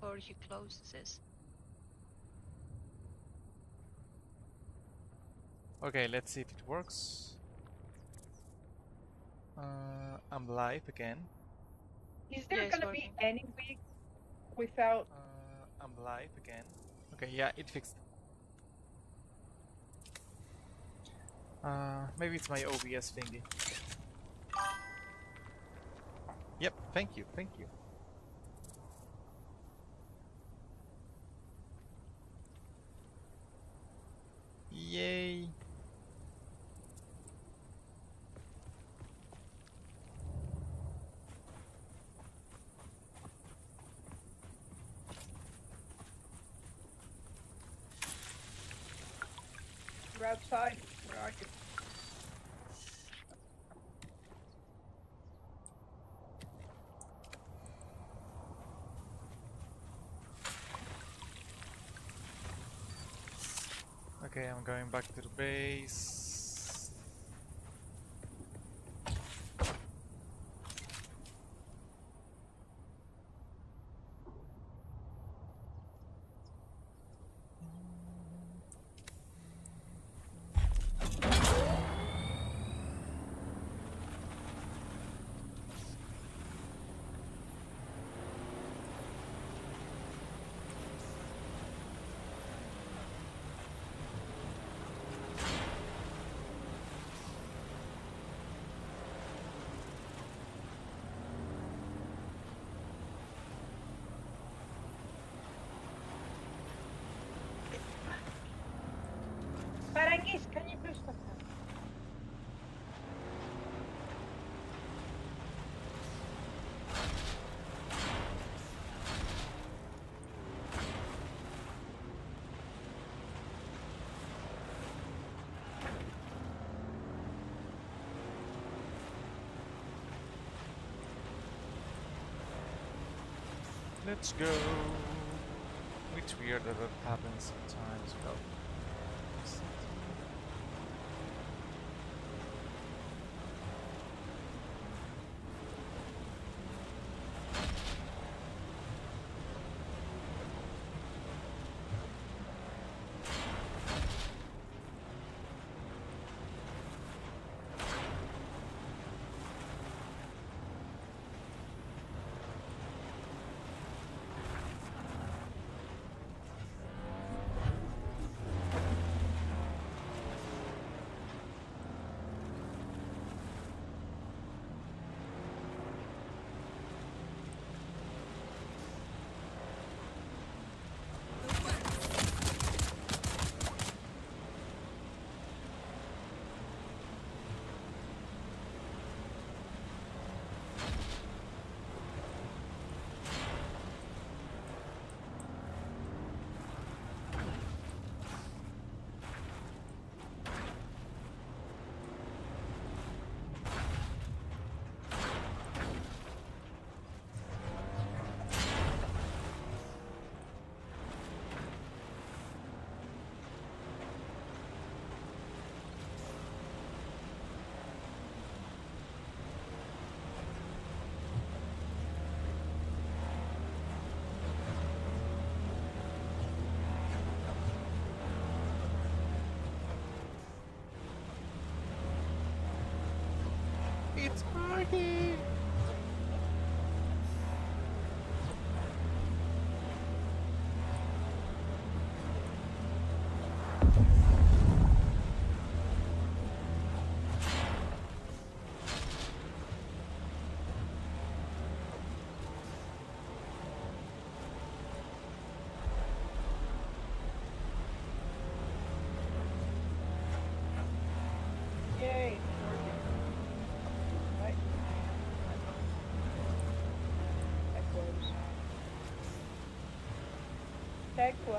before he closes this. Okay, let's see if it works. I'm live again. Is there Yeah, it's gonna be working. any week without? I'm live again. Okay, yeah, it fixed. Maybe it's my OBS thingy. Yep, thank you, thank you. Yay! You're outside. Where are you? Okay, I'm going back to the base. Parangis, can you please stop that? Let's go. It's weird that that happens sometimes. Well, it's party! Yay! Right. That close. That close.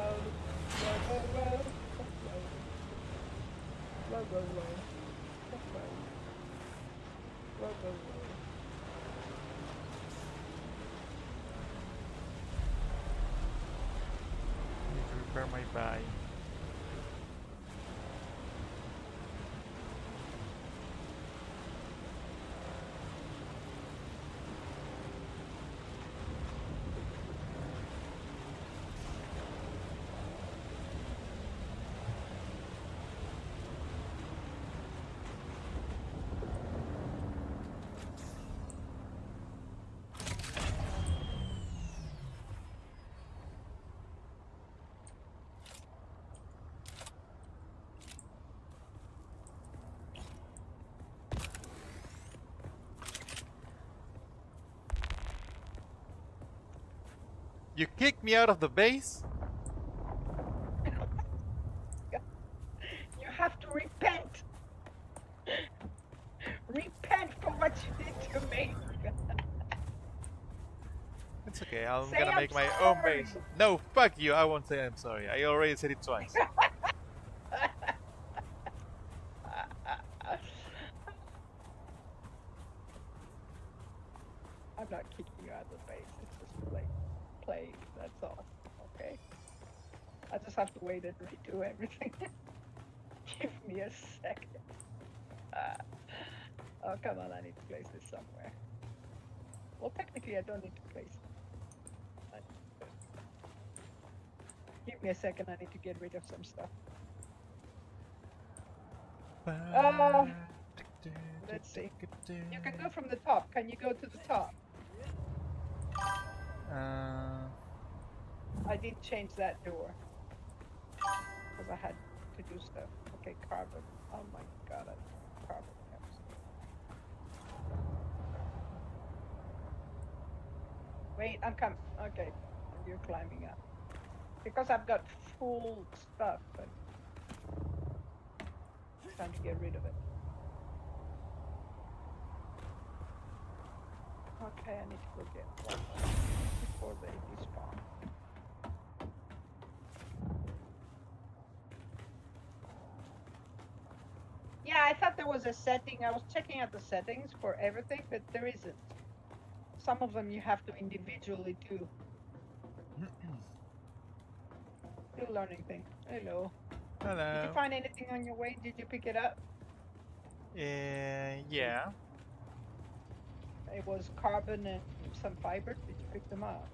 Low, low, low. That close. Low, low, low. That close. Low, low, low. I need to repair my bike. You kicked me out of the base? You have to repent. Repent for what you did to me. It's okay, I'm Say gonna I'm make my own sorry. base. No, fuck you, I won't say I'm sorry. I already said it twice. I'm not kicking you out of the base. It's just play. That's all. Okay. I just have to wait and redo everything. Give me a second. Uh, oh, come on. I need to place this somewhere. Well, technically, I don't need to place it. I need to put it. Give me a second. I need to get rid of some stuff. Let's see. You can go from the top. Can you go to the top? I did change that door because I had to do stuff. Okay, carbon. Oh my god, I carbon caps. Wait, I'm coming. Okay, you're climbing up because I've got full stuff and trying to get rid of it. Okay, I need to go get one more before they despawn. Yeah, I thought there was a setting. I was checking out the settings for everything, but there isn't. Some of them you have to individually do. Still learning things. Hello. Hello. Did you find anything on your way? Did you pick it up? Yeah. It was carbon and some fiber. Did you pick them up?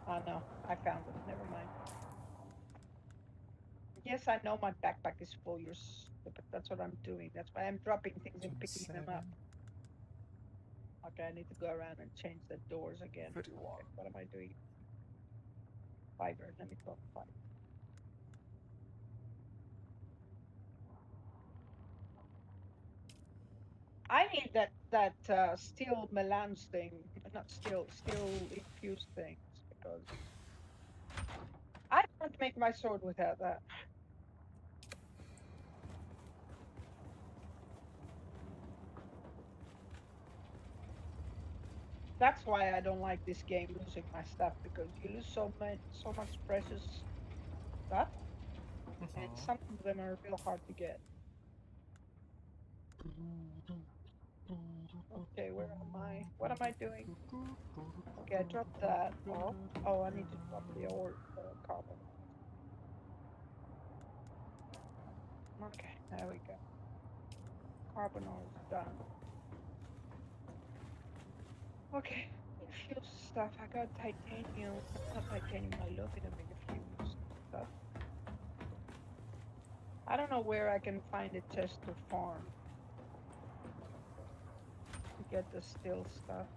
Oh no, I found them. Never mind. Yes, I know my backpack is full. You're stupid. That's what I'm doing. That's why I'm dropping things and picking them up. Okay, I need to go around and change the doors again. Okay, what am I doing? Fiber. Let me drop fiber. I need that steel melange thing, not steel infused things because I can't make my sword without that. That's why I don't like this game losing my stuff because you lose so much precious stuff, and some of them are real hard to get. Okay, where am I? What am I doing? Okay, I dropped that off. Oh, I need to drop the ore carbon. Okay, there we go. Carbon ore is done. Okay, infused stuff. I got titanium. Not titanium, aluminum infused stuff. I don't know where I can find a chest to farm to get the steel stuff.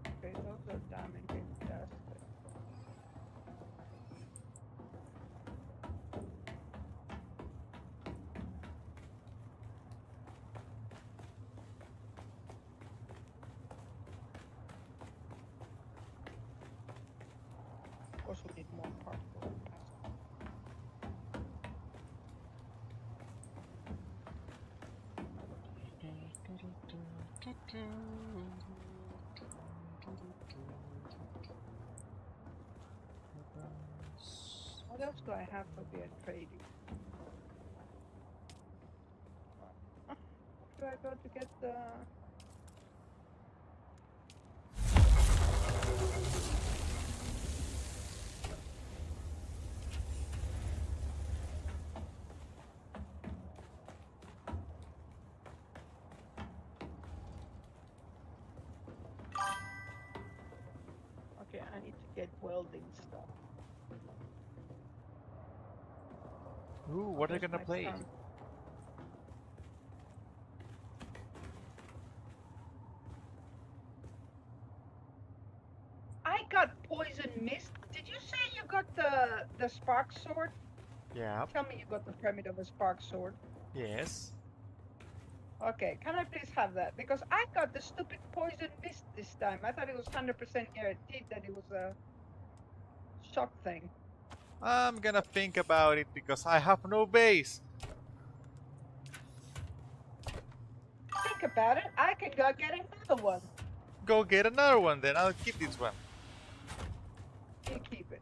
Okay, those are diamond and dust. Of course, we need more parts for the past. What else do I have for the trading? Where do I go to get the? Okay, I need to get welding stuff. Ooh, what are you gonna play? Son. I got poison mist. Did you say you got the spark sword? Yeah. Tell me you got the pyramid of a spark sword. Yes. Okay, can I please have that? Because I got the stupid poison mist this time. I thought it was 100% guaranteed that it was a shock thing. I'm gonna think about it because I have no base. Think about it. I can go get another one. Go get another one then. I'll keep this one. You keep it.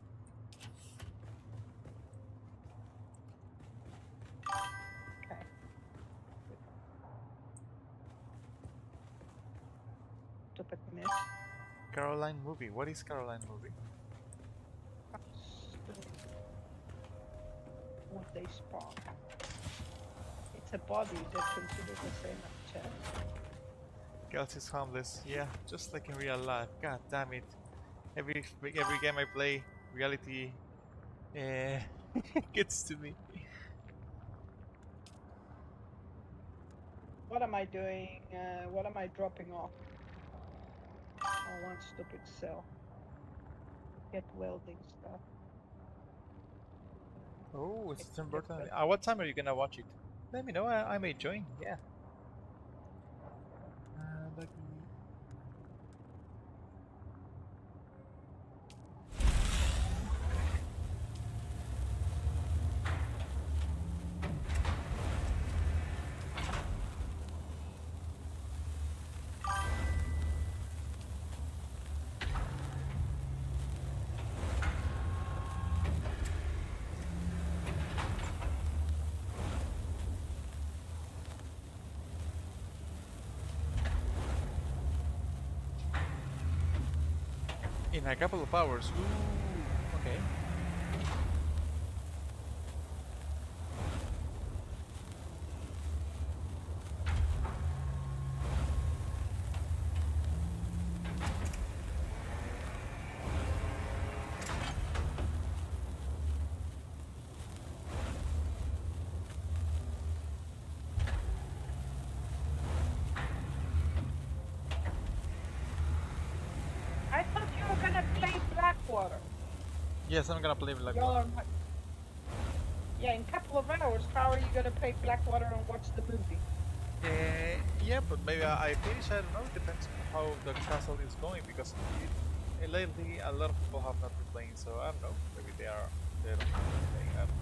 Okay. Stupid mist. Caroline movie. What is Caroline movie? When they spawn. It's a body that's considered the same as chest. Girls is harmless. Yeah, just like in real life. God damn it. Every game I play, reality gets to me. What am I doing? What am I dropping off? Oh, one stupid cell. Get welding stuff. Oh, it's Tim Get Burton. welding. What time are you gonna watch it? Let me know. I may join. Yeah. Like, in a couple of hours. Ooh. Okay. I thought you were gonna play Blackwater. Yes, I'm gonna play like Y'all one. are not. Yeah, in a couple of hours, how are you gonna play Blackwater and watch the movie? Yeah, but maybe I finish. I don't know. It depends on how the castle is going because lately a lot of people have not been playing. So I don't know. Maybe they don't playing. I don't know.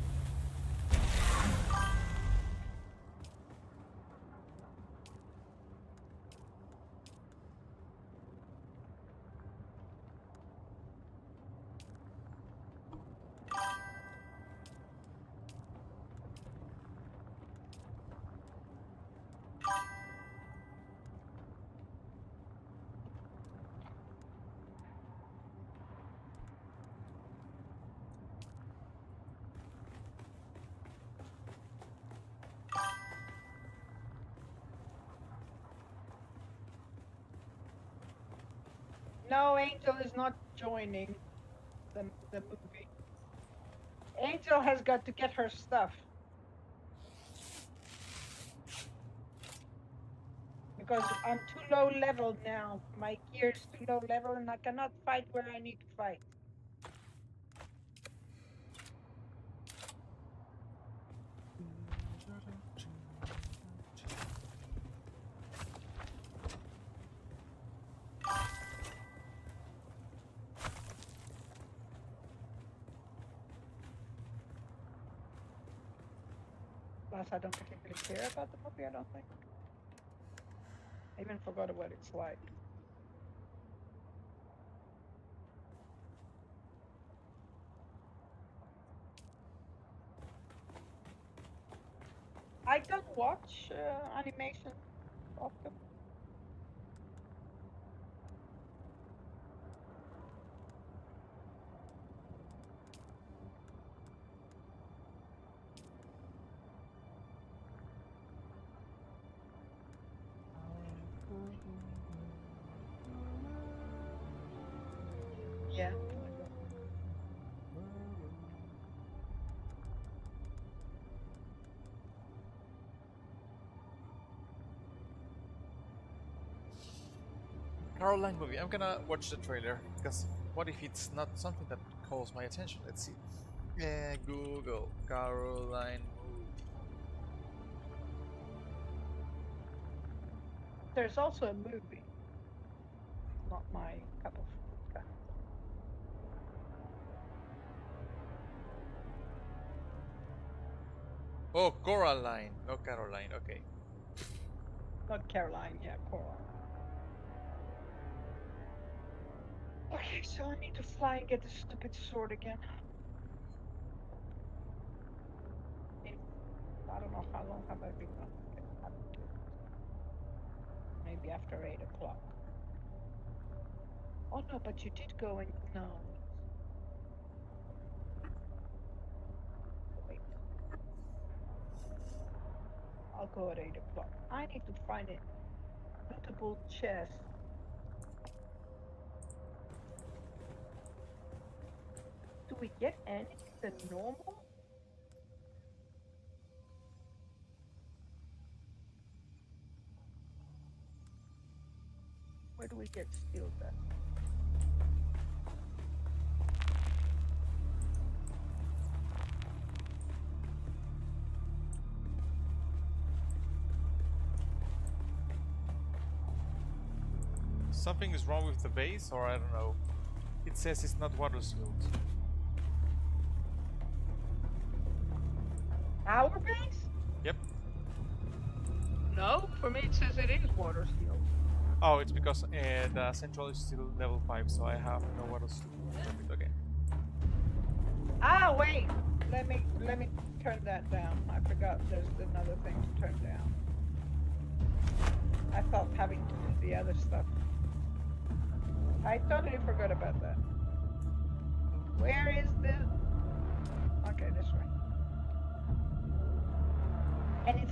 No, Angel is not joining the movie. Angel has got to get her stuff. Because I'm too low level now. My gear is too low level and I cannot fight where I need to fight. Plus, I don't particularly care about the movie, I don't think. I even forgot what it's like. I don't watch animation often. Yeah. Caroline movie. I'm gonna watch the trailer because what if it's not something that calls my attention? Let's see. Yeah, Google Caroline movie. there's also a movie. Not my cup of kind of thing. Oh, Coraline, not Caroline. Okay. Not Caroline, yeah, Coraline. Okay, so I need to fly and get the stupid sword again. I don't know how long have I been gone. Okay, I haven't do it. Maybe after 8 o'clock. Oh no, but you did go and no. Wait, I'll go at 8 o'clock. I need to find a lootable chest. Do we get any the normal? Where do we get steel dust? Something is wrong with the base, or I don't know. It says it's not water sealed. Our base? Yep. No, for me it says it is water sealed. Oh, it's because the central is still level 5, so I have no water sealed. Okay. Ah, wait. Let me turn that down. I forgot there's another thing to turn down. I thought having to do the other stuff. I totally forgot about that. Where is the... Okay, this way. And it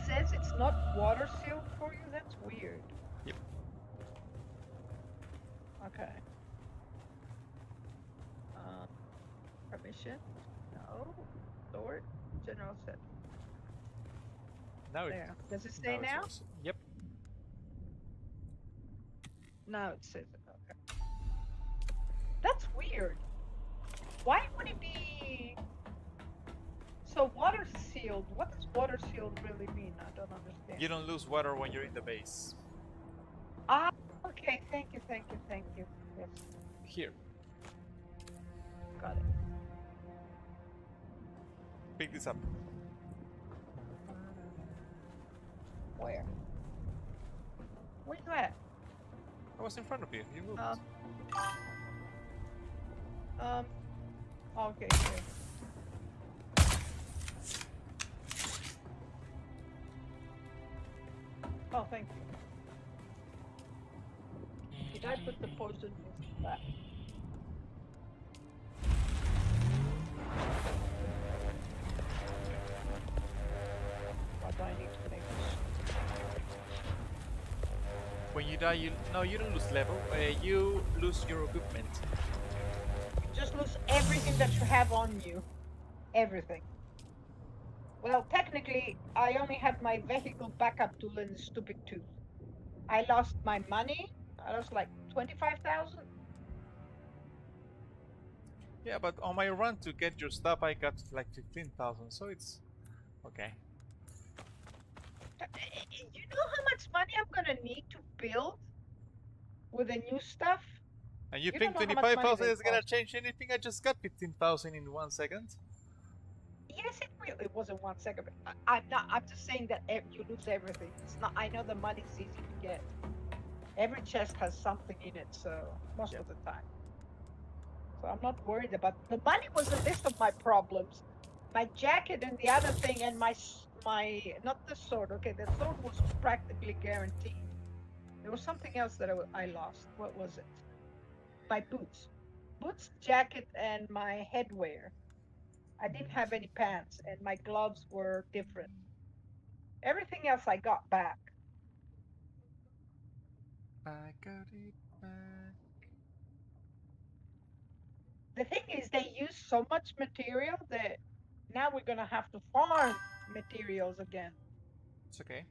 says it's not water sealed for you? That's weird. Yep. Okay. Permission? No. Sort? General set. Now There. Does it say now? Yep. No, it says it. Okay. That's weird. Why would it be... So water sealed, what does water sealed really mean? I don't understand. You don't lose water when you're in the base. Ah, okay, thank you. Yes. Here. Got it. Pick this up. Where? Where you at? I was in front of you. You moved. Okay, here. Oh, thank you. Did I put the poison in that? What do I need to make this? When you die, you don't lose level. You lose your equipment. You just lose everything that you have on you. Everything. Well, technically, I only had my vehicle backup tool and the stupid tooth. I lost my money. I lost like 25,000. Yeah, but on my run to get your stuff, I got like 15,000. So it's okay. You know how much money I'm gonna need to build with the new stuff? And you You think don't know how much money 25,000 they is gonna cost. change anything? I just got 15,000 in 1 second. Yes, it will. It wasn't 1 second. But I'm not. I'm just saying that you lose everything. It's not. I know the money's easy to get. Every chest has something in it, so most Yep. of the time. So I'm not worried about the money. Was the least of my problems. My jacket and the other thing, and my not the sword. Okay, the sword was practically guaranteed. There was something else that I lost. What was it? My boots, jacket, and my headwear. I didn't have any pants, and my gloves were different. Everything else I got back. I got it back. The thing is, they use so much material that now we're gonna have to farm materials again. It's okay.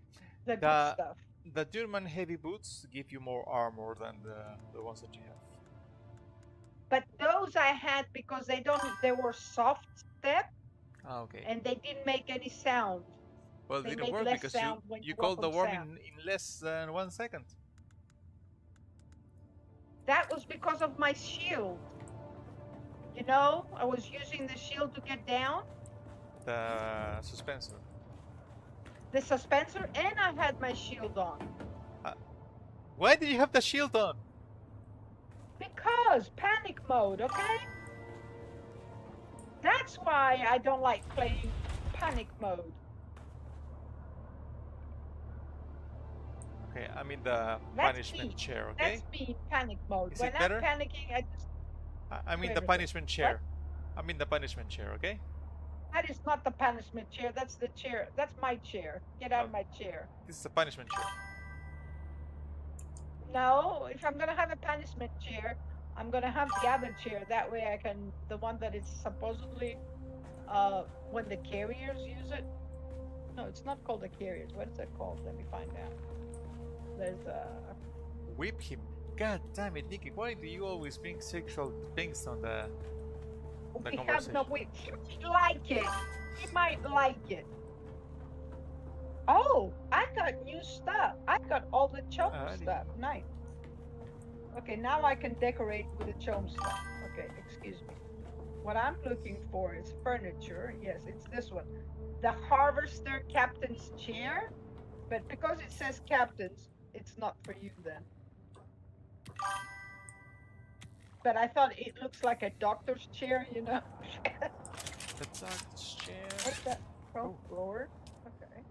The good The stuff. the German heavy boots give you more armor than the ones that you have. But those I had because they were soft step Ah, okay. and they didn't make any sound. Well, it They didn't make work less because sound when you you walk called the on worm sand. in less than 1 second. That was because of my shield. You know, I was using the shield to get down, The suspensor. the suspensor, and I had my shield on. Why did you have the shield on? Because panic mode, okay? That's why I don't like playing panic mode. Okay, I'm in the That's punishment me. chair, okay? That's me in panic mode. Is When it I'm better? panicking, I just I'm do in the everything. punishment What? chair. I'm in the punishment chair, okay? That is not the punishment chair. That's the chair. That's my chair. Get out Oh, of my chair. this is a punishment chair. No, if I'm gonna have a punishment chair, I'm gonna have the other chair. That way I can, the one that is supposedly, when the carriers use it. No, it's not called the carriers. What is it called? Let me find out. There's Whip him. God damn it, Nikki, why do you always bring sexual things on the we have conversation? no, we like it. He might like it. Oh, I got new stuff. I got all the chome stuff. Nice. Okay, now I can decorate with the chome stuff. Okay, excuse me. What I'm looking for is furniture. Yes, it's this one. The Harvester Captain's Chair. But because it says Captain's, it's not for you then. But I thought it looks like a doctor's chair, you know? The doctor's chair. What's that? Chrome Oh. floor? Okay.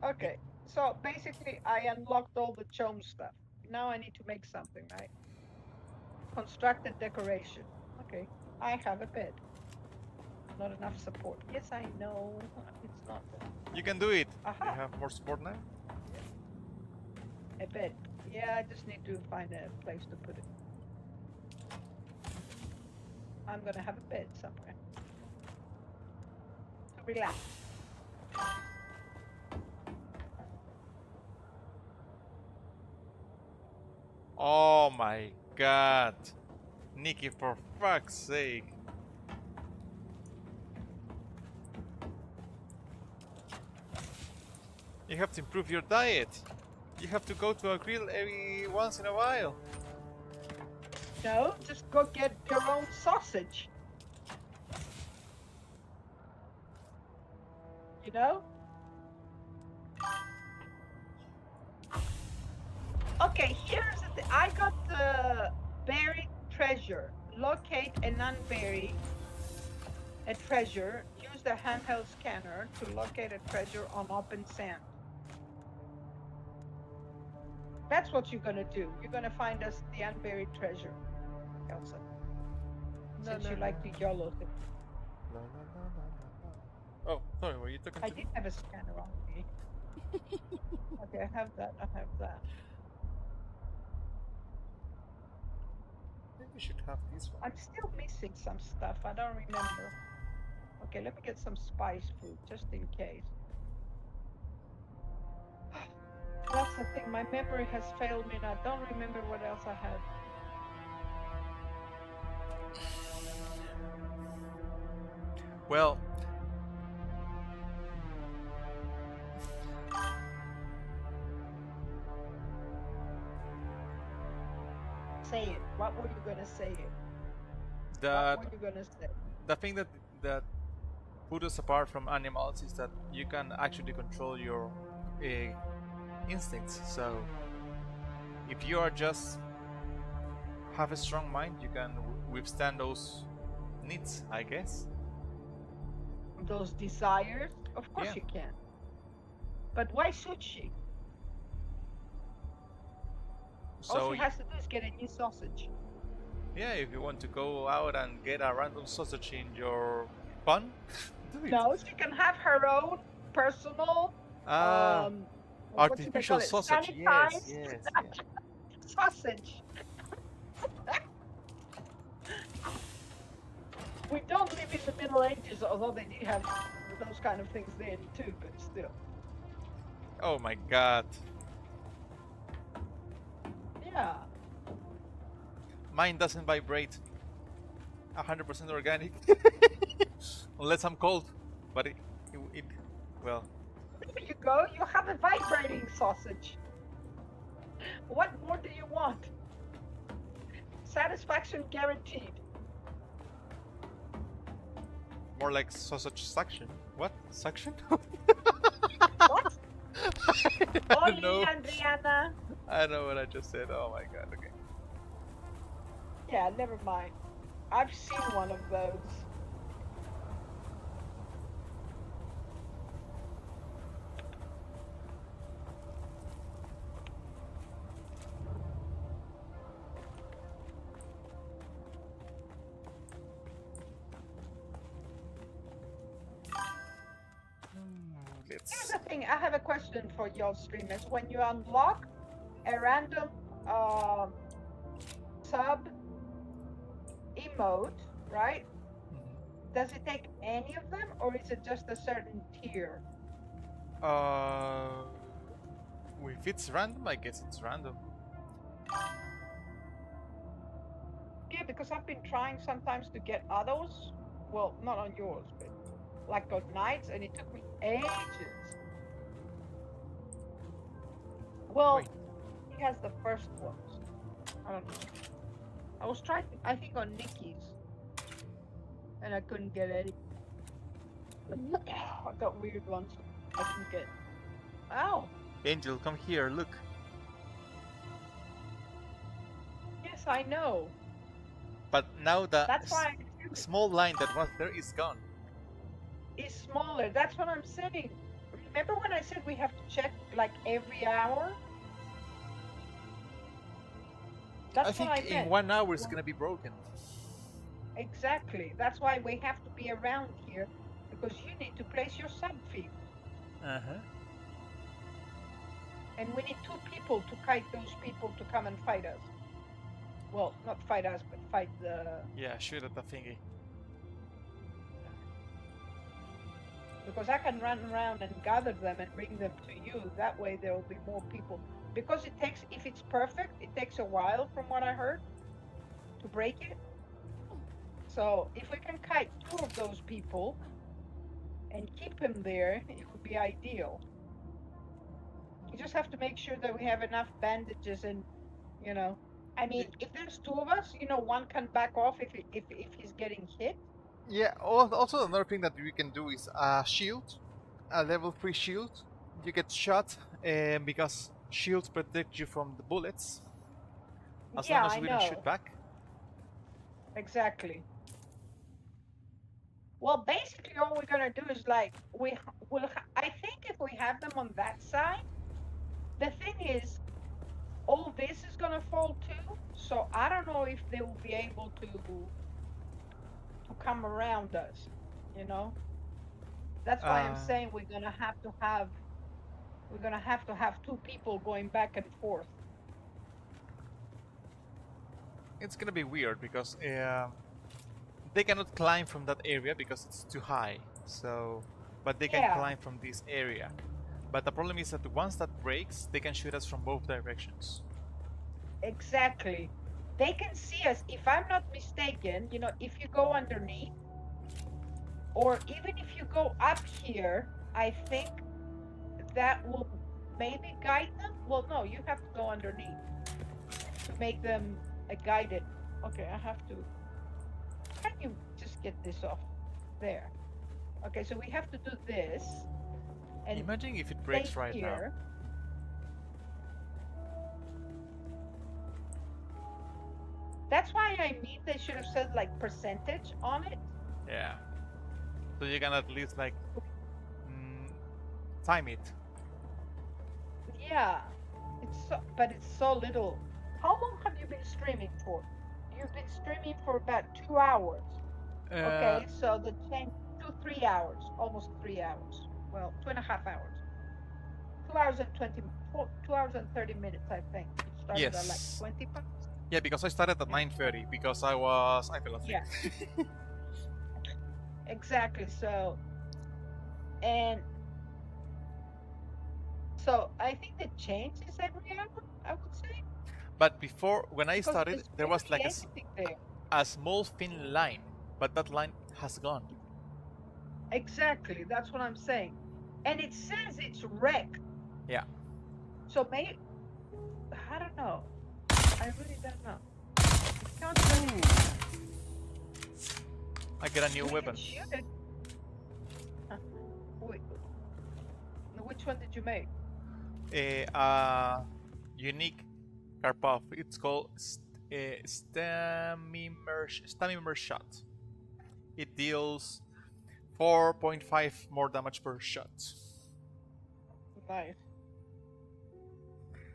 Okay, so basically I unlocked all the chome stuff. Now I need to make something, right? Construct a decoration. Okay, I have a bed. Not enough support. Yes, I know. It's not. You can do it. Aha. You have more support now? A bed. Yeah, I just need to find a place to put it. I'm gonna have a bed somewhere. To relax. Oh my god. Nikki, for fuck's sake. You have to improve your diet. You have to go to a grill every once in a while. No, just go get your own sausage. You know? Okay, here's the thing. I got the buried treasure. Locate and unbury a treasure. Use the handheld scanner to locate a treasure on open sand. That's what you're gonna do. You're gonna find us the unburied treasure, Elsa. Since you like to YOLO things. Oh, sorry, were you talking I to me? did have a scanner on me. Okay, I have that. I have that. Maybe we should have this one. I'm still missing some stuff. I don't remember. Okay, let me get some spice food just in case. That's the thing. My memory has failed me and I don't remember what else I had. Well, Say it. What were you gonna say? that What were you gonna say? the thing that put us apart from animals is that you can actually control your instincts. So if you are just have a strong mind, you can withstand those needs, I guess. Those desires? Of course Yeah. you can. But why should she? All So she has to do is get a new sausage. yeah, if you want to go out and get a random sausage in your bun, do it. No, she can have her own personal artificial sausage. Yes, sanitized yes, yes. sausage. We don't live in the Middle Ages, although they did have those kind of things then too, but still. Oh my god. Yeah. Mine doesn't vibrate. 100% organic. Unless I'm cold. but it well, There you go. You have a vibrating sausage. What more do you want? Satisfaction guaranteed. more like sausage suction. What suction? What? I don't Oli, know. Adriana. I don't know what I just said. Oh my god. Okay. Yeah, never mind. I've seen one of those. Here's Let's. the thing. I have a question for y'all streamers. When you unlock a random sub emote, right? Does it take any of them, or is it just a certain tier? Uh, if it's random, I guess it's random. Yeah, because I've been trying sometimes to get others. Well, not on yours, but like on nights, and it took me ages. Well, Wait. he has the first ones. I don't know. I was trying, I think, on Nikki's, and I couldn't get any. I got weird ones. I didn't get. Oh, Angel, come here. Look. yes, I know. But now the That's why I small line that was there is gone. is smaller. That's what I'm saying. Remember when I said we have to check like every hour? That's I think what I in meant. 1 hour it's gonna be broken. Exactly. That's why we have to be around here, because you need to place your sub feed. Uh huh. And we need 2 people to kite those people to come and fight us. Well, not fight us, but fight the... Yeah, shoot at the thingy. Because I can run around and gather them and bring them to you. That way there will be more people. Because it takes, if it's perfect, it takes a while from what I heard to break it. So if we can kite 2 of those people and keep them there, it would be ideal. You just have to make sure that we have enough bandages and, you know, I mean, if there's 2 of us, you know, one can back off if he's getting hit. Yeah. Also, another thing that we can do is a shield, a level 3 shield. You get shot, because shields protect you from the bullets. As Yeah, long as I we don't shoot know. back. Exactly. Well, basically, all we're gonna do is like I think if we have them on that side, the thing is, all this is gonna fall too. So I don't know if they will be able to come around us. You know, that's why I'm saying we're gonna have to have 2 people going back and forth. It's gonna be weird because they cannot climb from that area because it's too high. So, but they can Yeah. climb from this area. But the problem is that once that breaks, they can shoot us from both directions. Exactly. They can see us. If I'm not mistaken, you know, if you go underneath, or even if you go up here, I think that will maybe guide them. Well, no, you have to go underneath to make them guided. Okay, I have to. Can you just get this off? There. Okay, so we have to do this. And imagine if it breaks stay right here. now. That's why I mean they should have said like percentage on it. Yeah. So you can at least like time it. Yeah, but it's so little. How long have you been streaming for? You've been streaming for about 2 hours. Okay, so the change 3 hours, almost 3 hours. Well, 2.5 hours. 2 hours and 2 hours and 30 minutes, I think. You started at like Yes. 20 past. Yeah, because I started at 9:30 because I fell asleep. Yeah. Exactly. So, and so I think the change is every hour, I would say. But before, when I Because started, there's there was barely like anything there. a small thin line, but that line has gone. Exactly. That's what I'm saying. And it says it's wrecked. Yeah. So maybe I don't know. I really don't know. It can't do anything. I get a new We can weapon. shoot it. Huh. Wait, which one did you make? Unique Karpov. It's called Stamimer Shot. It deals 4.5 more damage per shot. Nice.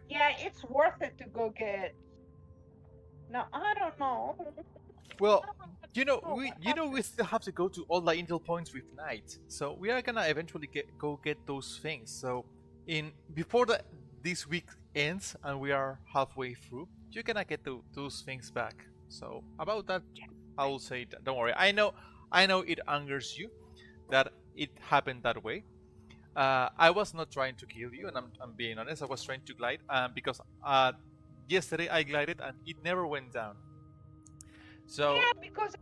Yeah, it's worth it to go get. Now I don't know. Well, I don't know we what happened. still have to go to all the intel points with Knight, so we are gonna eventually go get those things. So in before this week ends and we are halfway through, you're gonna get those things back. So about that, I will say don't worry. I know it angers you that it happened that way. I was not trying to kill you, and I'm being honest. I was trying to glide, because yesterday I glided and it never went down. So Yeah, because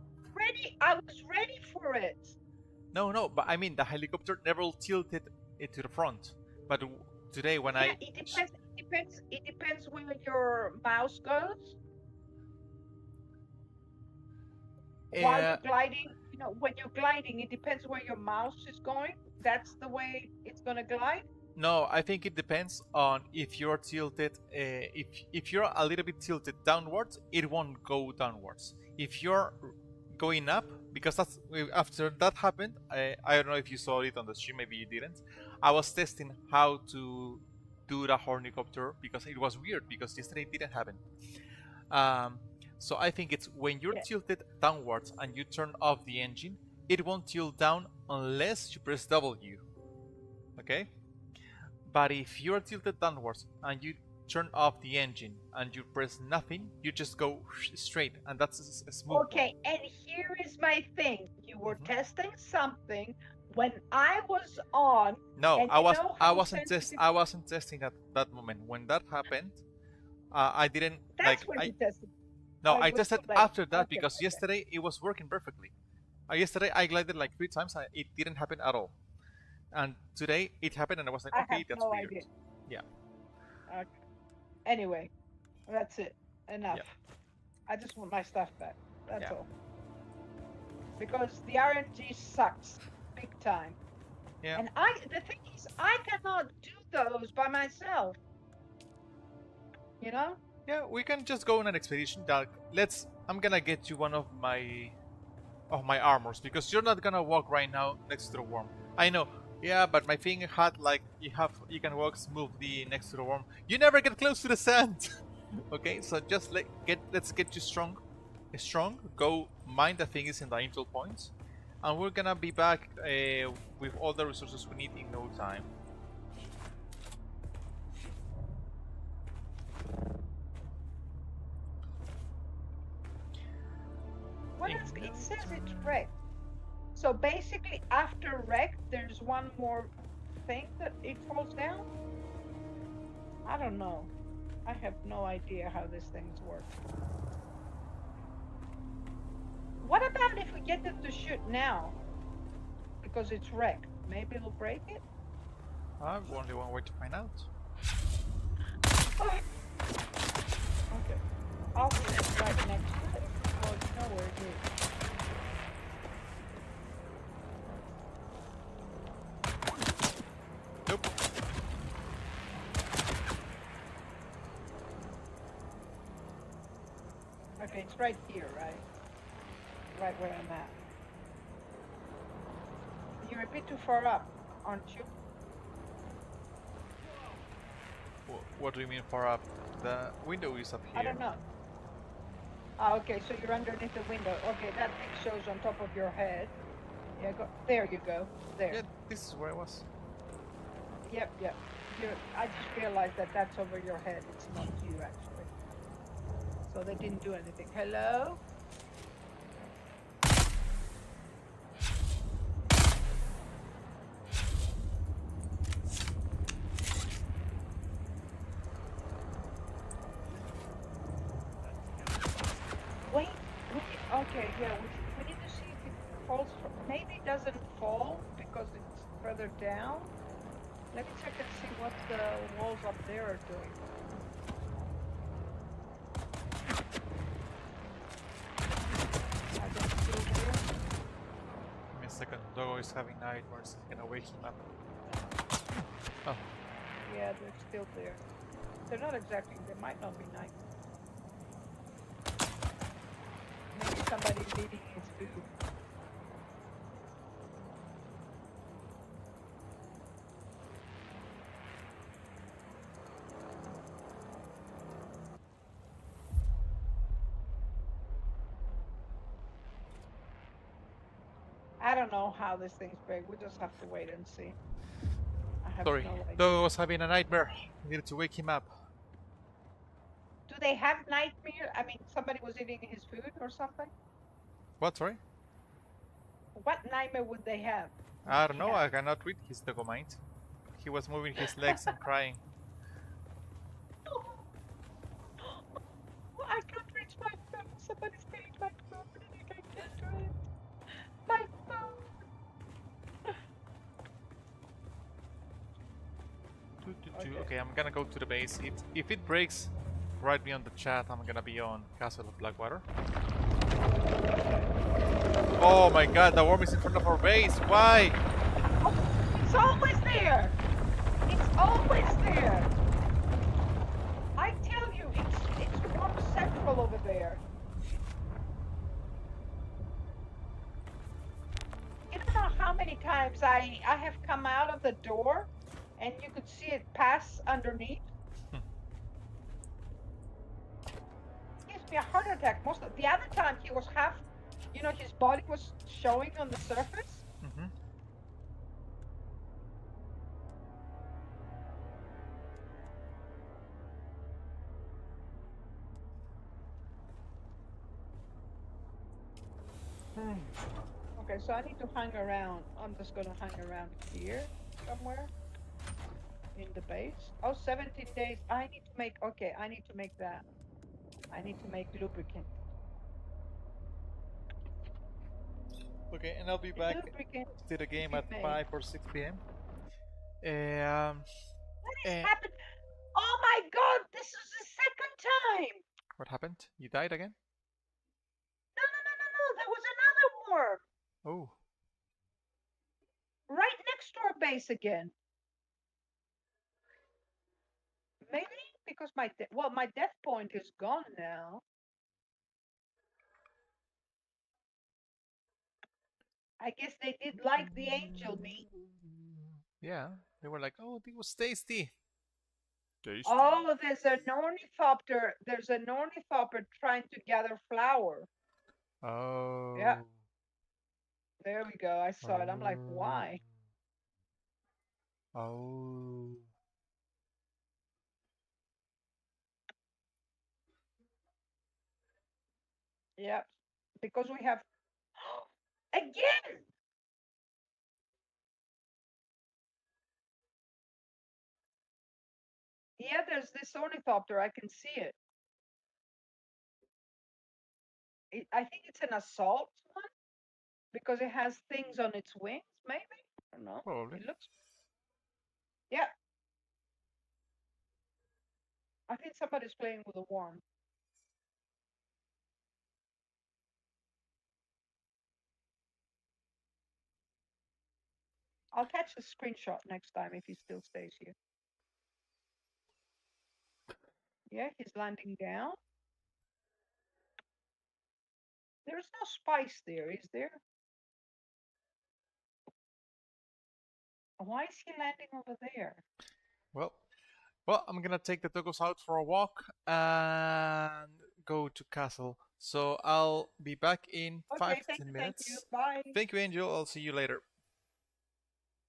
I was ready for it. no, but I mean the helicopter never tilted it to the front. But today when Yeah, I it depends. It depends. It depends where your mouse goes while uh, you're gliding. You know, when you're gliding, it depends where your mouse is going. That's the way it's gonna glide. no, I think it depends on if you're tilted. If you're a little bit tilted downwards, it won't go downwards. If you're going up, because that's after that happened. I don't know if you saw it on the stream. Maybe you didn't. I was testing how to do the hornicopter because it was weird because yesterday it didn't happen. Um, so I think it's when you're Yeah. tilted downwards and you turn off the engine, it won't tilt down unless you press W. Okay? But if you're tilted downwards and you turn off the engine and you press nothing, you just go straight, and that's a smooth one. Okay, and here is my thing. You were Mhm. testing something when I was on, No, and you know how sensitive. I wasn't testing at that moment. When that happened, I didn't That's when you tested. no, Oh, it I was too tested late. after that Okay, because okay. yesterday it was working perfectly. Yesterday I glided like 3 times and it didn't happen at all. And today it happened and I was like, I have okay, that's no weird. idea. Yeah, Okay. Anyway, that's it. Enough. yeah, I just want my stuff back. That's yeah. all. Because the RNG sucks big time. Yeah. And the thing is, I cannot do those by myself. You know? Yeah, we can just go on an expedition. Doug. I'm gonna get you one of my armors because you're not gonna walk right now next to the worm. I know. Yeah, but my thing had like you can walk smoothly next to the worm. You never get close to the sand. Okay, so just let's get you strong. Go mine the things in the intel points, and we're gonna be back with all the resources we need in no time. What else? It says it's wrecked. So basically, after wreck, there's one more thing that it falls down. I don't know. I have no idea how these things work. What about if we get it to shoot now? Because it's wrecked. Maybe it'll break it? I've only one way to find out. Okay. I'll be right next to it. Oh, you know where it is. Nope. Okay, it's right here, right? Right where I'm at. You're a bit too far up, aren't you? What do you mean far up? The window is up here. I don't know. Ah, okay, so you're underneath the window. Okay, that thing shows on top of your head. Yeah, go. There you go. There. Yeah, this is where I was. Yep, yep. I just realized that that's over your head. It's not you, actually. So they didn't do anything. Hello? Wait. Okay, yeah. We need to see if it falls. Maybe it doesn't fall down. Let me check and see what the walls up there are doing. Are they still there? Give me a second. Doggo is having nightmares. I'm gonna wake him up. Oh, Yeah, they're still there. They're not exactly, they might not be night. Maybe somebody's eating his food. I don't know how this thing's big. We just have to wait and see. I have sorry. no idea. Doggo was having a nightmare. I needed to wake him up. Do they have nightmare? I mean, somebody was eating his food or something? What, sorry? What nightmare would they have? I don't know. I cannot read his Doggo mind. He was moving his legs and crying. Oh, I can't reach my phone. Somebody's getting my phone and I can't do it. My phone. Okay, I'm gonna go to the base. If it breaks, write me on the chat. I'm gonna be on Castle of Blackwater. Oh my god, the worm is in front of our base. Why? Oh, it's always there. It's always there. I tell you, it's warm central over there. You don't know how many times I have come out of the door and you could see it pass underneath. Gives me a heart attack. Most of the other time he was half, you know, his body was showing on the surface. Mm-hmm. Okay, so I need to hang around. I'm just gonna hang around here somewhere in the base. Oh, 17 days. I need to make, okay, I need to make that. I need to make lubricant. Okay, and I'll be back Lubricant to the game be at made. 5 or 6 p.m. What is happening? Oh my god, this is the second time! What happened? You died again? No, there was another worm Oh. right next to our base again. Maybe because my my death point is gone now. I guess they did like the angel meat. Yeah, they were like, oh, it was tasty. Tasty. Oh, there's an ornithopter. There's an ornithopter trying to gather flour. Oh. Yeah, there we go. I saw it. I'm like, why? Oh. Yeah, because we have again. Yeah, there's this ornithopter. I can see it. I think it's an assault one because it has things on its wings. Maybe I don't know. Probably. It looks. Yeah, I think somebody's playing with a worm. I'll catch a screenshot next time if he still stays here. Yeah, he's landing down. There's no spice there, is there? Why is he landing over there? Well, I'm gonna take the doggos out for a walk and go to castle. So I'll be back in Okay, 5 to 10 thank you. minutes. Bye. Thank you, Angel. I'll see you later.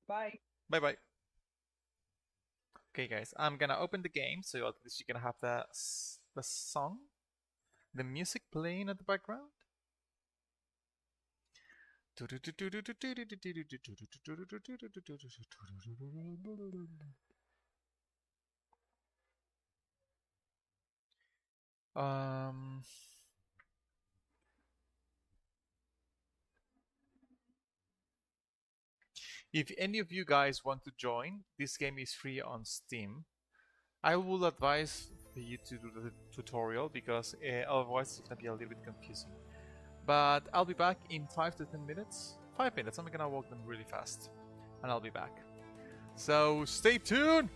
Bye. Bye bye. Okay, guys, I'm gonna open the game so at least you can have the song, the music playing at the background. Um, If any of you guys want to join, this game is free on Steam. I will advise for you to do the tutorial because otherwise it's gonna be a little bit confusing. But I'll be back in 5 to 10 minutes. 5 minutes, I'm gonna walk them really fast. And I'll be back. So stay tuned!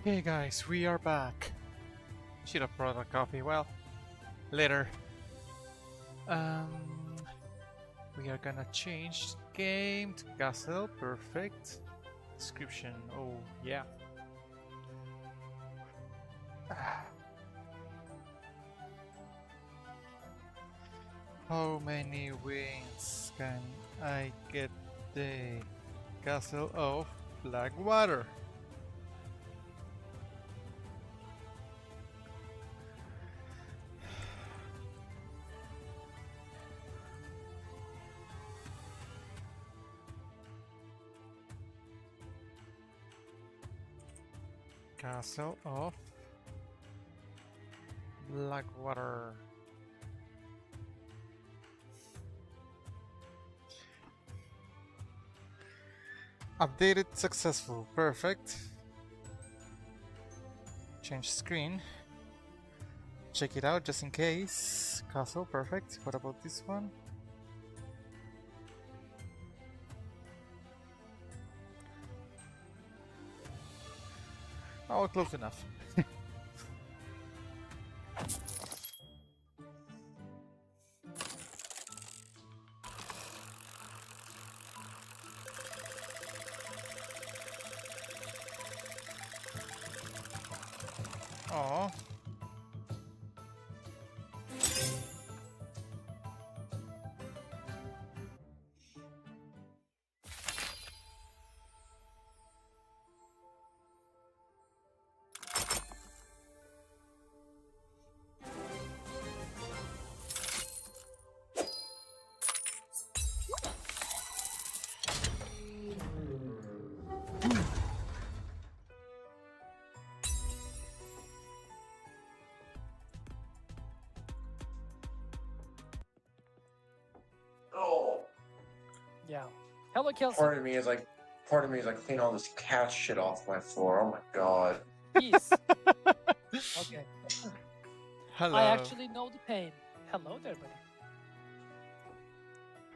Hey guys, we are back. Should have brought a coffee. Well, later. We are gonna change game to castle. Perfect. Description. Oh yeah. How many wins can I get the castle of Blackwater? Castle of Blackwater. Updated successful. Perfect. Change screen. Check it out just in case. Castle. Perfect. What about this one? Oh, close enough. Oh. Oh, Yeah. Hello, Kelsey. part of me is like clean all this cat shit off my floor. Oh my god. Peace. Okay. Hello. I actually know the pain. Hello there, buddy.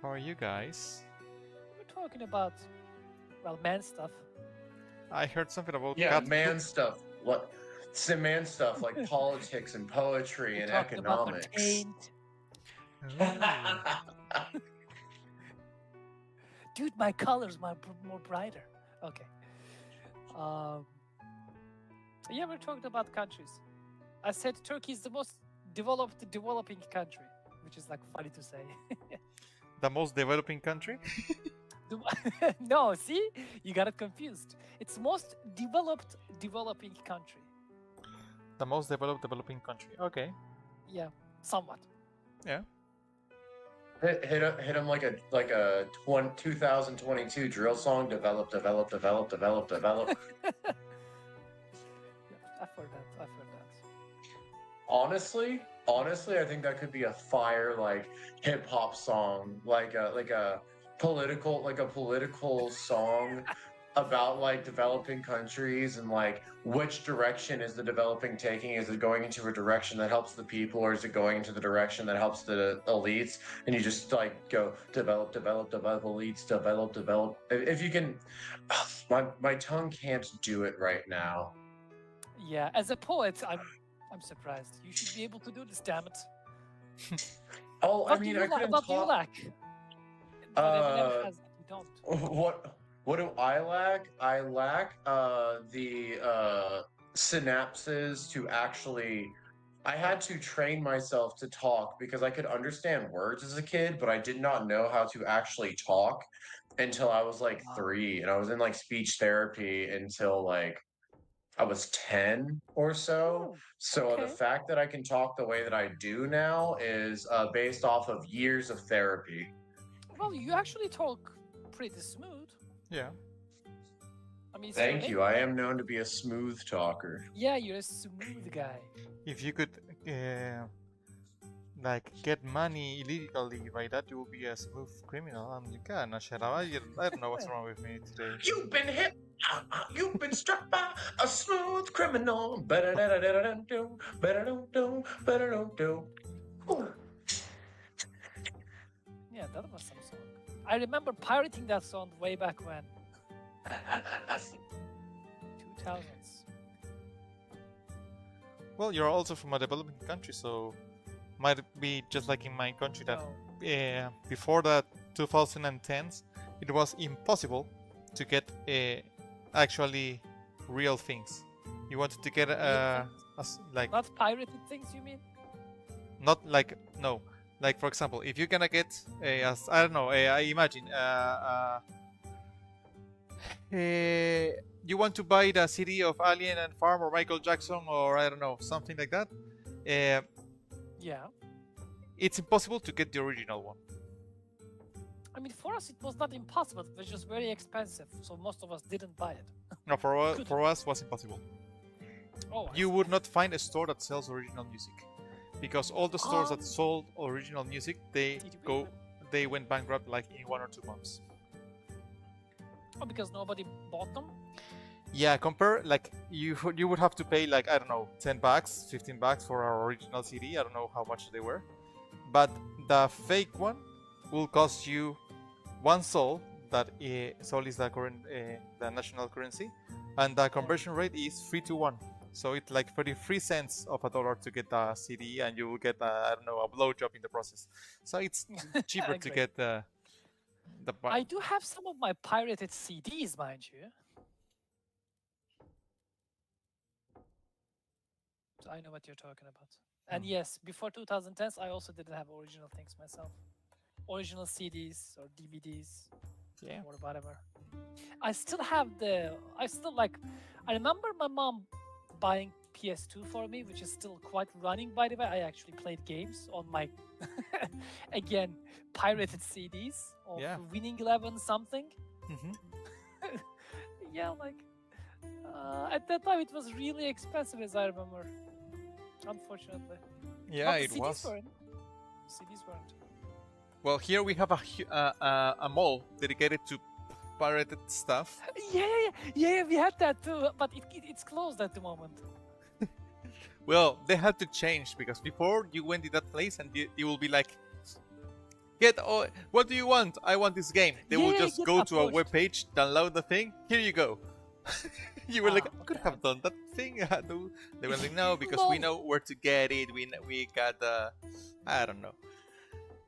How are you guys? We're talking about, well, man stuff. I heard something about Yeah, cat man stuff. What? Some man stuff like politics and poetry We're and talking about the economics. taint. Ooh. Dude, my color's more brighter. Okay. Yeah, we're talking about countries. I said Turkey is the most developing country, which is like funny to say. The most developing country? No, see, you got it confused. It's most developing country. The most developing country. Okay. Yeah, somewhat. Yeah. hit him like a 2022 drill song. Develop. Yeah, I've heard that. Honestly, I think that could be a fire like hip hop song, like a political song about like developing countries and like which direction is the developing taking? Is it going into a direction that helps the people, or is it going into the direction that helps the elites? And you just like go develop elites, develop. If you can, my tongue can't do it right now. Yeah, as a poet, I'm surprised. You should be able to do this, damn it. Oh, What I mean, do you I couldn't what do you talk. lack? But Eminem has that, you don't. What do I lack? I lack the synapses to actually. I had to train myself to talk because I could understand words as a kid, but I did not know how to actually talk until I was like Wow. 3, and I was in like speech therapy until like I was 10 or so. Oh, So the okay. fact that I can talk the way that I do now is based off of years of therapy. Well, you actually talk pretty smooth. Yeah. I mean, it's your Thank name, you. I right? am known to be a smooth talker. Yeah, you're a smooth guy. If you could like get money illegally by that, you will be a smooth criminal. You can. I don't know what's wrong with me today. You've been hit. You've been struck by a smooth criminal. Yeah, that was some song. I remember pirating that song way back when. 2000s. Well, you're also from a developing country, so might be just like in my country that No. before the 2010s, it was impossible to get actually real things. You wanted to get Real things? like Not pirated things, you mean? not like no, like for example, if you're gonna get as I don't know, I imagine you want to buy the CD of Alien and Farm or Michael Jackson or I don't know something like that. Yeah. It's impossible to get the original one. I mean, for us it was not impossible. It was just very expensive, so most of us didn't buy it. No, for us was impossible. Oh, I You see. would not find a store that sells original music, because all the stores that sold original music they went bankrupt like in 1 or 2 months. Oh, because nobody bought them? Yeah, compare like you would have to pay like I don't know $10, $15 for our original CD. I don't know how much they were, but the fake one will cost you 1 sol. That sol is the current the national currency, and the conversion rate is 3 to 1. So it's like 33 cents of a dollar to get the CD, and you will get I don't know a blowjob in the process. So it's cheaper to Great. get the. I do have some of my pirated CDs, mind you. So I know what you're talking about. And yes, before 2010s, I also didn't have original things myself. Original CDs or DVDs. Yeah. Or whatever. I still I remember my mom buying PS2 for me, which is still quite running, by the way. I actually played games on my, again, pirated CDs of Winning 11 something. Yeah, like, at that time it was really expensive, as I remember. Unfortunately. Yeah, but it CDs was. CDs weren't. Well, here we have a mall dedicated to pirated stuff. Yeah, we had that too, but it's closed at the moment. Well, they had to change because before you went to that place and you will be like, what do you want? I want this game. They will just go to a web page, download the thing. Here you go. You were like, I could have done that thing. They were like, no, because we know where to get it. We got I don't know.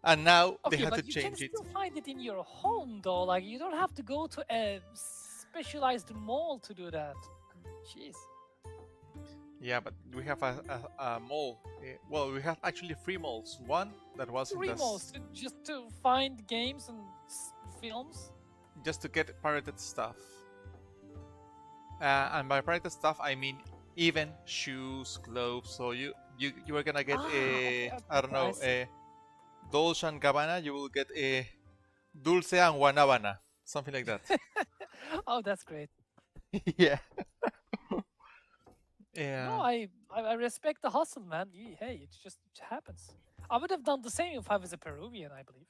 And now they had to change you it. can still find it in your home, though. Like, you don't have to go to a specialized mall to do that. Jeez. Yeah, but we have a mall. Well, we have actually 3 malls. One that was 3 malls just to find games and films. Just to get pirated stuff. And by pirated stuff, I mean even shoes, clothes. So you are gonna get I don't know Dolce and Gabbana. You will get a Dulce and Guanabana, something like that. Oh, that's great. Yeah. Yeah. No, I respect the hustle, man. Hey, it just happens. I would have done the same if I was a Peruvian, I believe.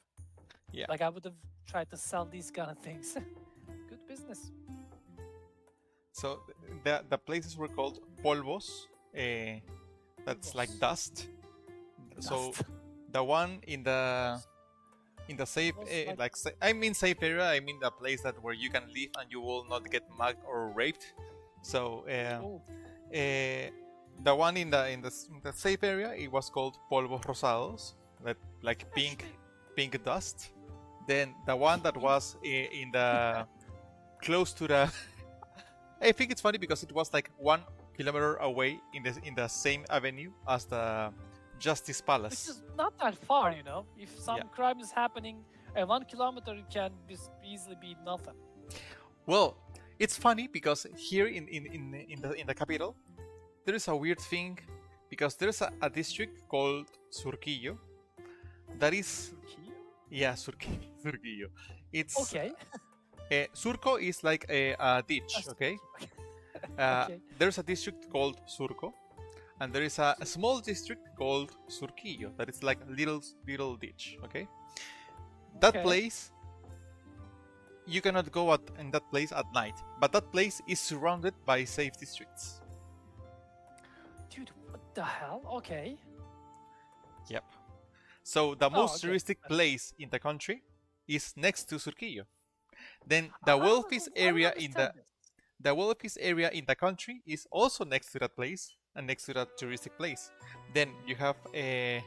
Yeah. Like, I would have tried to sell these kind of things. Good business. So the places were called polvos. That's like dust. So the one in the safe safe area. I mean the place that where you can live and you will not get mugged or raped. So the one in the safe area, it was called polvos rosados, like pink dust. Then the one that was in the close to the I think it's funny because it was like 1 kilometer away in the same avenue as the Justice Palace. Which is not that far, you know. If some crime is happening, 1 kilometer can easily be nothing. Well, it's funny because here in the capital, there is a weird thing because there's a district called Surquillo. That is, Surquillo. It's okay. Surco is like a ditch, okay? There's a district called Surco, and there is a small district called Surquillo that is like a little ditch, okay? That place, you cannot go in that place at night, but that place is surrounded by safe districts. Dude, what the hell? Okay. Yep. So the most touristic place in the country is next to Surquillo. Then the wealthiest area the wealthiest area in the country is also next to that place and next to that touristic place. Then you have a.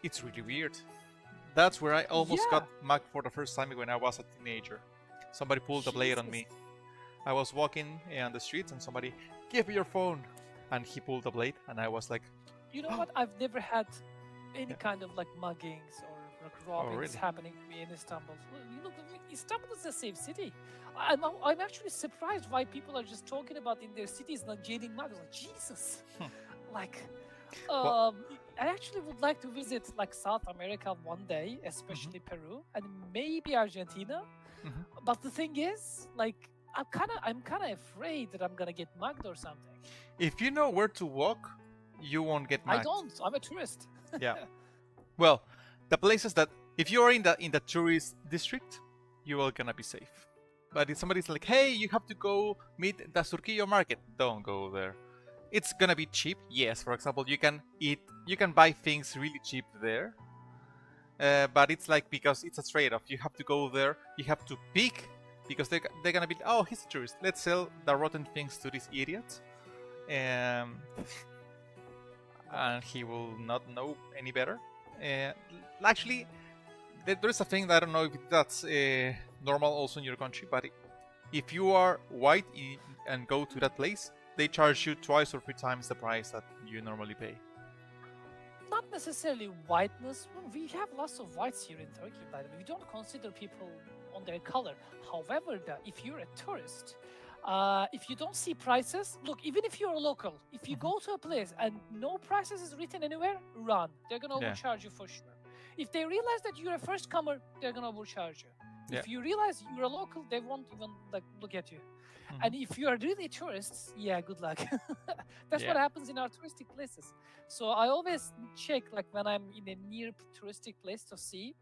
It's really weird. That's where I almost got mugged for the first time when I was a teenager. Somebody pulled a blade on me. I was walking on the streets and somebody, give me your phone. And he pulled a blade and I was like... You know what? I've never had any kind of like muggings or like robbings happening to me in Istanbul. Look, Istanbul is a safe city. I'm actually surprised why people are just talking about in their cities not jailing muggers. Like, Jesus. Like... I actually would like to visit like South America one day, especially Peru and maybe Argentina. But the thing is, like, I'm kind of afraid that I'm gonna get mugged or something. If you know where to walk, you won't get mugged. I don't. I'm a tourist. Yeah. Well, the places that if you are in the tourist district, you are gonna be safe. But if somebody's like, hey, you have to go meet the Surquillo market, don't go there. It's gonna be cheap, yes. For example, you can buy things really cheap there. But it's like, because it's a trade-off. You have to go there, you have to pick, because they're gonna be, oh, he's a tourist. Let's sell the rotten things to this idiot. And he will not know any better. Actually, there's a thing that I don't know if that's normal also in your country, but if you are white and go to that place, they charge you 2 or 3 times the price that you normally pay. Not necessarily whiteness. We have lots of whites here in Turkey, by the way. We don't consider people on their color. However, if you're a tourist, if you don't see prices, look, even if you're a local, if you go to a place and no prices is written anywhere, run. They're going to overcharge you for sure. If they realize that you're a first comer, they're going to overcharge you. If you realize you're a local, they won't even like look at you. And if you are really tourists, good luck. That's what happens in our touristic places. So I always check, like when I'm in a near touristic place, to see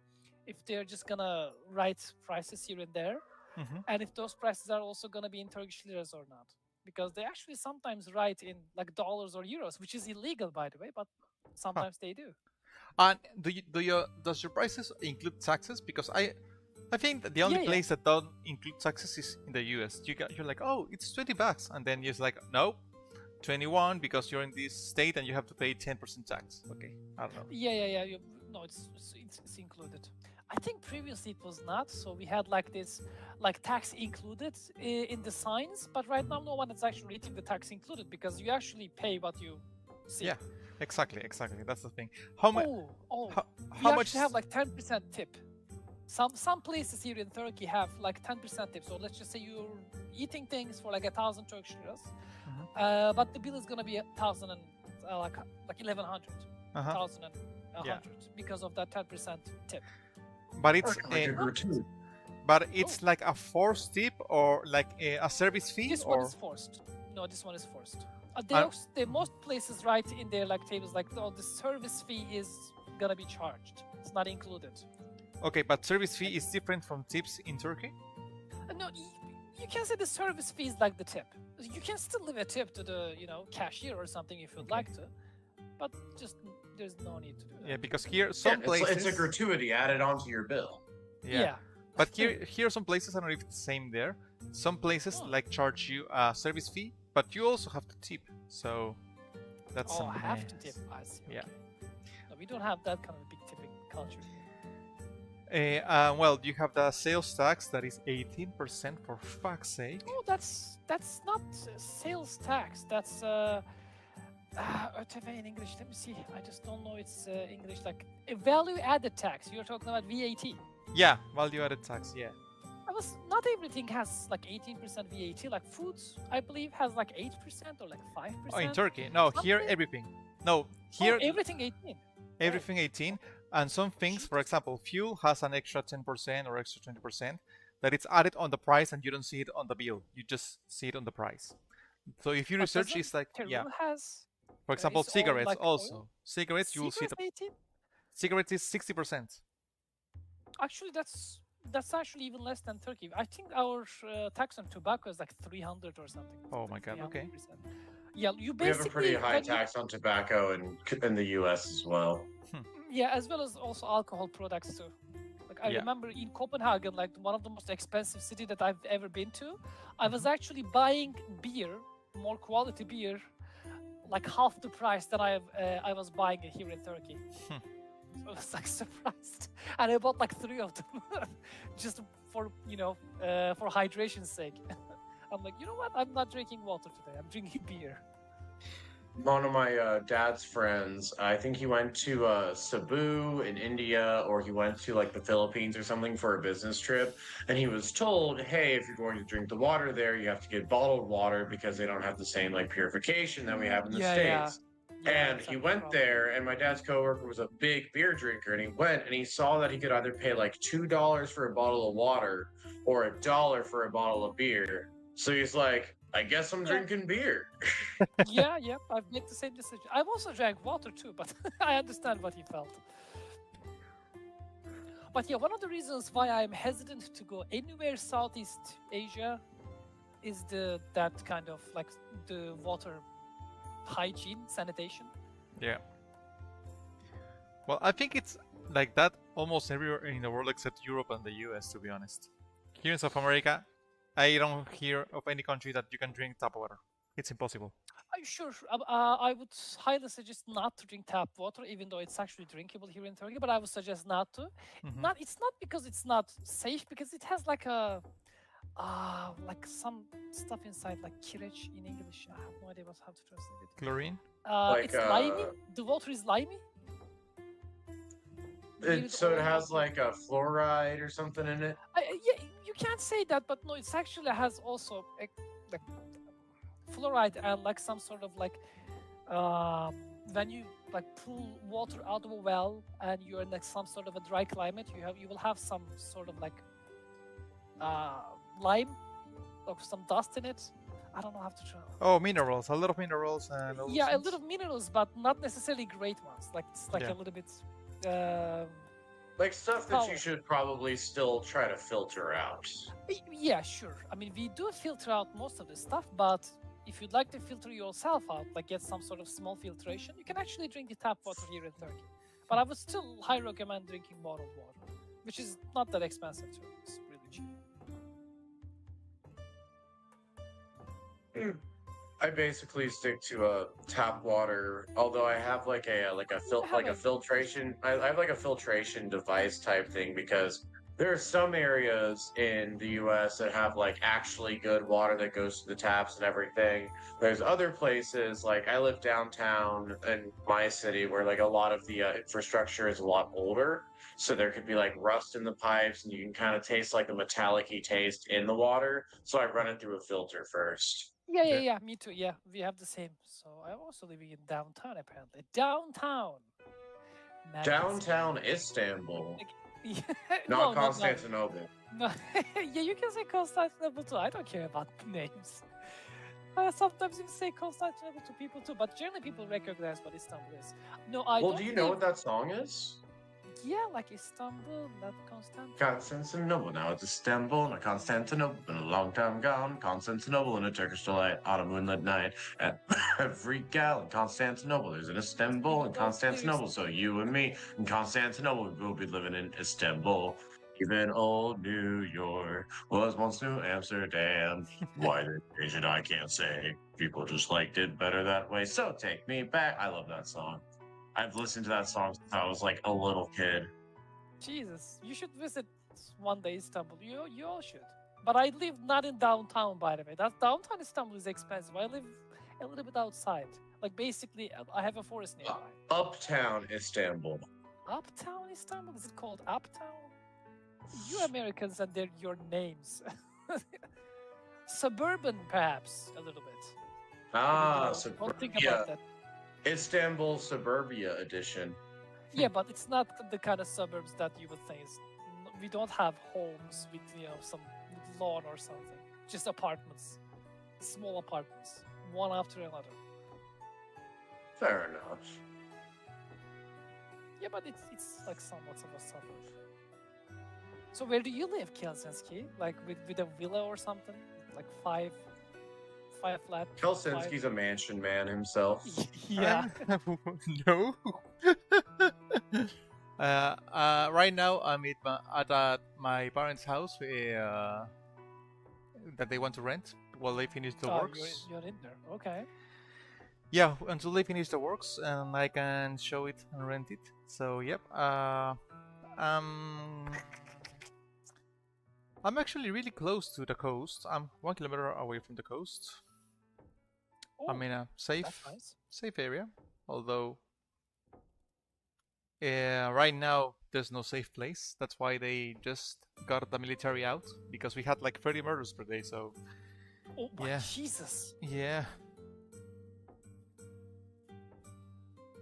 if they're just gonna write prices here and there, and if those prices are also gonna be in Turkish liras or not. Because they actually sometimes write in like dollars or euros, which is illegal, by the way, but sometimes they do. And does your prices include taxes? Because I think that the only place that don't include taxes is in the US. You're like, oh, it's $20, and then you're like, no, 21 because you're in this state and you have to pay 10% tax. Okay, I don't know. Yeah. No, it's included. I think previously it was not. So we had like this, like tax included in the signs, but right now no one is actually reading the tax included because you actually pay what you see. Yeah, exactly. That's the thing. How much? How much? Have like 10% tip. Some places here in Turkey have like 10% tip. So let's just say you're eating things for like 1,000 Turkish liras, but the bill is gonna be 1,000 and like 1,100, 1,100 because of that 10% tip. But it's like a forced tip or like a service fee. This one is forced. No, this one is forced. The most places write in their like tables like, oh, the service fee is gonna be charged. It's not included. Okay, but service fee is different from tips in Turkey? No, you can say the service fee is like the tip. You can still leave a tip to the cashier or something if you'd like to, but just there's no need to do that. Yeah, because here some places it's a gratuity added onto your bill. Yeah. But here some places, I don't know if it's the same there. Some places like charge you a service fee, but you also have to tip. So that's I have to tip. I see. Yeah. No, we don't have that kind of big tipping culture. Well, you have the sales tax that is 18%, for fuck's sake. Oh, that's not sales tax. That's ÖTV in English. Let me see. I just don't know its English. Like a value-added tax. You're talking about VAT. Yeah, value-added tax. Yeah. Not everything has like 18% VAT. Like foods, I believe, has like 8% or like 5%. Oh, in Turkey? No, here everything. No, here everything 18. Everything 18. And some things, for example, fuel has an extra 10% or extra 20% that it's added on the price and you don't see it on the bill. You just see it on the price. So if you research, it's like, for example, cigarettes like also. Oil? Cigarettes, you will see the... 18? Cigarettes is 60%. Actually, that's actually even less than Turkey. I think our tax on tobacco is like 300 or something. Oh my god, okay. Yeah, you basically... We have a pretty high tax on tobacco in the US as well. Yeah, as well as also alcohol products too. Like I remember in Copenhagen, like one of the most expensive city that I've ever been to, I was actually buying beer, more quality beer, like half the price that I was buying it here in Turkey. I was like surprised, and I bought like 3 of them, just for for hydration's sake. I'm like, you know what? I'm not drinking water today. I'm drinking beer. One of my dad's friends, I think he went to Cebu in India, or he went to like the Philippines or something for a business trip, and he was told, "Hey, if you're going to drink the water there, you have to get bottled water because they don't have the same like purification that we have in the States." And he went there, and my dad's coworker was a big beer drinker, and he went and he saw that he could either pay like $2 for a bottle of water or $1 for a bottle of beer. So he's like, I guess I'm drinking beer. Yeah, I've made the same decision. I've also drank water too, but I understand what he felt. But yeah, one of the reasons why I'm hesitant to go anywhere Southeast Asia is that kind of like the water hygiene, sanitation. Yeah. Well, I think it's like that almost everywhere in the world except Europe and the US, to be honest. Here in South America, I don't hear of any country that you can drink tap water. It's impossible. Sure. I would highly suggest not to drink tap water, even though it's actually drinkable here in Turkey. But I would suggest not to. It's not because it's not safe, because it has like like some stuff inside, like kireç in English. I have no idea how to translate it. Chlorine? It's limey. The water is limey. So it has like a fluoride or something in it? Yeah, you can't say that, but no, it actually has also like fluoride and like some sort of like when you like pull water out of a well and you're in like some sort of a dry climate, you will have some sort of like lime or some dust in it. I don't know how to try. Oh, minerals, a lot of minerals and a lot of minerals, but not necessarily great ones. Like it's like a little bit like stuff that you should probably still try to filter out. Yeah, sure. I mean, we do filter out most of the stuff, but if you'd like to filter yourself out, like get some sort of small filtration, you can actually drink the tap water here in Turkey. But I would still highly recommend drinking bottled water, which is not that expensive too. It's really cheap. I basically stick to tap water, although I have like a filtration. I have like a filtration device type thing, because there are some areas in the U.S. that have like actually good water that goes to the taps and everything. There's other places, like I live downtown in my city, where like a lot of the infrastructure is a lot older, so there could be like rust in the pipes, and you can kind of taste like a metallic-y taste in the water. So I run it through a filter first. Yeah, me too. Yeah, we have the same. So I'm also living in downtown, apparently. Downtown Istanbul. Like, not Constantinople. No. Yeah, you can say Constantinople too. I don't care about names. Sometimes you say Constantinople to people too, but generally people recognize what Istanbul is. No, I don't. Well, do you know what that song is? Yeah, like Istanbul, not Constantinople. Constantinople, now it's Istanbul, not Constantinople. Been a long time gone. Constantinople in a Turkish delight on a moonlit night. And every gal in Constantinople, there's an Istanbul in Constantinople. So you and me in Constantinople, we'll be living in Istanbul. Even old New York was once New Amsterdam. Why the Asian I can't say. People just liked it better that way. So take me back. I love that song. I've listened to that song since I was like a little kid. Jesus, you should visit one day Istanbul. You all should. But I live not in downtown, by the way. That downtown Istanbul is expensive. I live a little bit outside. Like basically, I have a forest nearby. Uptown Istanbul. Uptown Istanbul? Is it called Uptown? You Americans and your names. Suburban, perhaps a little bit. Suburbia. Think about that. Istanbul Suburbia edition. Yeah, but it's not the kind of suburbs that you would think. We don't have homes with some lawn or something. Just apartments, small apartments, one after another. Fair enough. Yeah, but it's like somewhat of a suburb. So where do you live, Kelsinski? Like with a villa or something? Like five flat. Kelsinski's a mansion man himself. Yeah. No. Right now I'm at my parents' house that they want to rent while they finish the Oh, works. you're in there. Okay. Yeah, until they finish the works and I can show it and rent it. So yep. I'm actually really close to the coast. I'm 1 kilometer away from the coast. Oh, I'm in a that's nice. safe area. Although right now there's no safe place. That's why they just got the military out, because we had like 30 murders per day. So Oh my yeah, Jesus! yeah.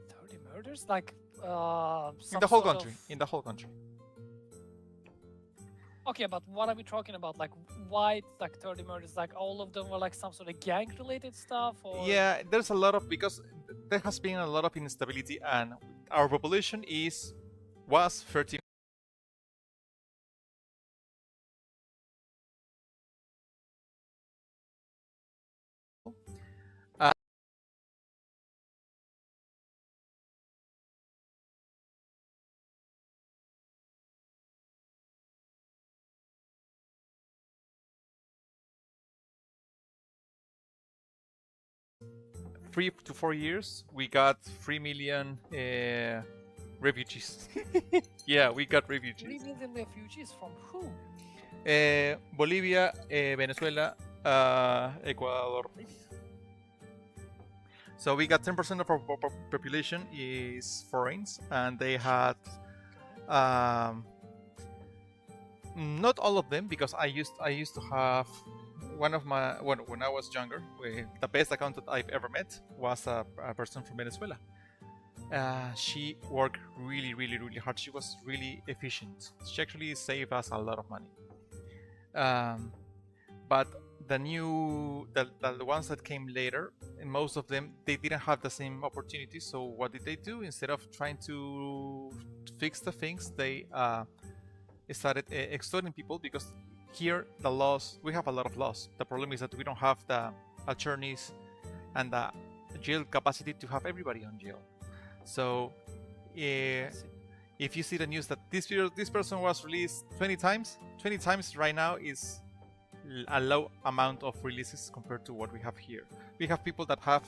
30 murders? Like In the whole country. In the whole country. Okay, but what are we talking about? Like, why like 30 murders? Like, all of them were like some sort of gang-related stuff, or? Yeah, there's a lot of, because there has been a lot of instability, and our population was 30. Uh, 3 to 4 years, we got 3 million refugees. Yeah, we got 3 refugees. million refugees from who? Bolivia, Venezuela, Ecuador. So we got 10% of our population is foreigners, and they had not all of them, because I used to have one of my when I was younger. The best accountant I've ever met was a person from Venezuela. She worked really, really, really hard. She was really efficient. She actually saved us a lot of money. But the ones that came later, and most of them, they didn't have the same opportunities. So what did they do? Instead of trying to fix the things, they started extorting people, because here the laws, we have a lot of laws. The problem is that we don't have the attorneys and the jail capacity to have everybody on jail. So if you see the news that this person was released 20 times right now is a low amount of releases compared to what we have here. We have people that have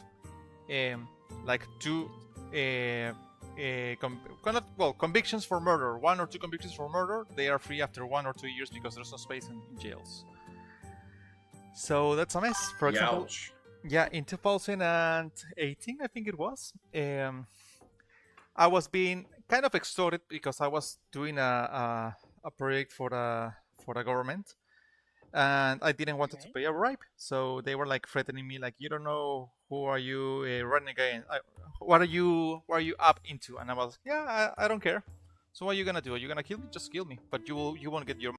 like convictions for murder, 1 or 2 convictions for murder. They are free after 1 or 2 years because there's no space in jails. So that's a mess. For example, yeah, in 2018, I think it was, I was being kind of extorted because I was doing a project for the government, and I didn't want to pay a bribe. So they were like threatening me, like, you don't know who are you running again? What are you up into? And I was, yeah, I don't care. So what are you gonna do? Are you gonna kill me? Just kill me, but you won't get your